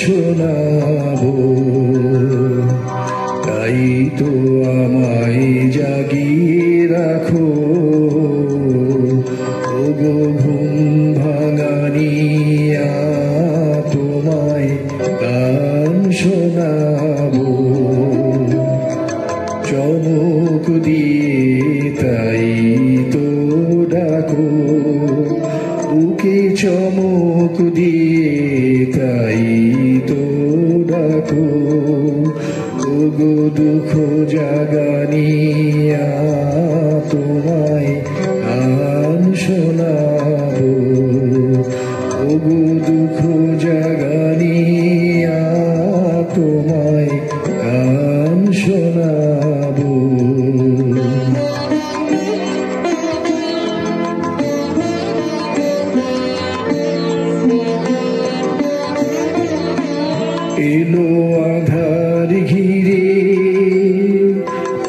শোনাবো। তাই তো আমায় জাগিয়ে রাখো, ওগো ঘুম ভাঙানিয়া, তোমায় গান শোনাবো। চমক দিয়ে তাই তো ডাকো, বুকে চমক দিয়ে তাই তো ডাকো, ওগো দুঃখ জাগানিয়া, তোমায় গান শোনাবো। ওগো দুঃখ জাগানিয়া, তোমায় গান শোনাবো। এলো আধার ঘিরে,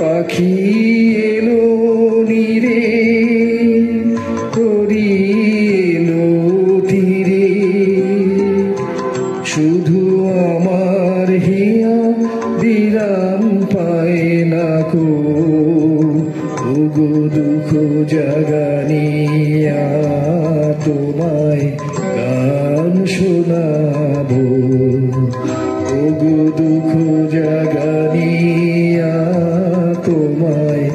পাখি এলো নীরে, তরি এলো তীরে, শুধু আমার হিয়া বিরাম পায় না কো, ওগো দুঃখ জাগানিয়া, তোমায় গান শোনাবো। ওগো দুঃখ জাগানিয়া, তোমায়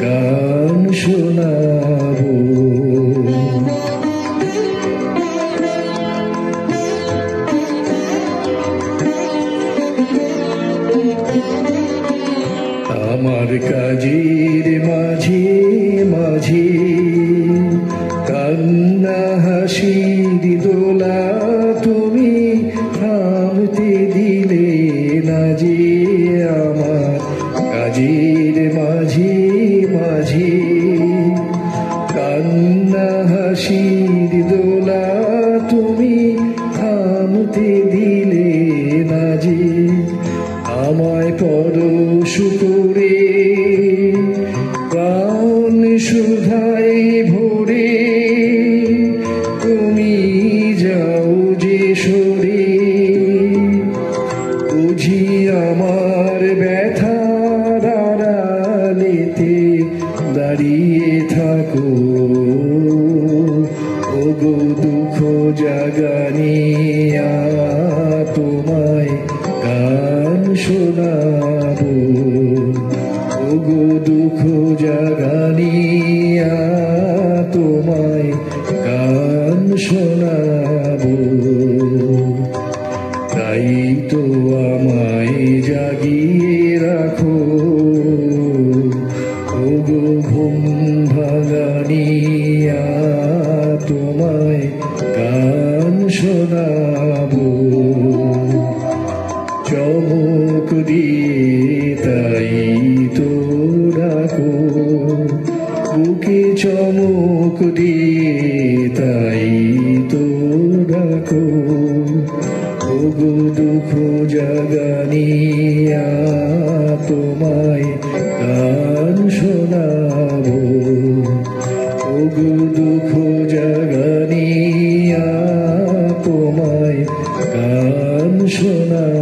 গান শোনাবো। আমার কাজের মাঝে মাঝে কান্না হাসির দোলা, তুমি থামতে দিলে না যে। আমার কাজের মাঝে মাঝে কান্না হাসির দোলা, তুমি থামতে দিলে না যে। আমায় পরশ করে প্রাণ সুধায় ভরে, তুমি যাও যে সরে, বুঝি আমার ব্যথার আড়ালেতে দাঁড়িয়ে থাকো, ওগো দুঃখ জাগানিয়া, তোমায় গান শোনাবো। ওগো দুঃখ জাগানিয়া, তোমায় গান শোনাবো। তাই তো আমায় জাগিয়ে রাখো, ওগো ঘুম ভাঙানিয়া, তোমায় গান শোনাবো। চমক দিয়ে তাই তো ডাকো, বুকে চমক দিয়ে তাই তো ডাকো, ওগো দুঃখ জাগানিয়া, তোমায় গান শোনাবো। ওগো দুঃখ জাগানিয়া, তোমায় গান শোনাবো।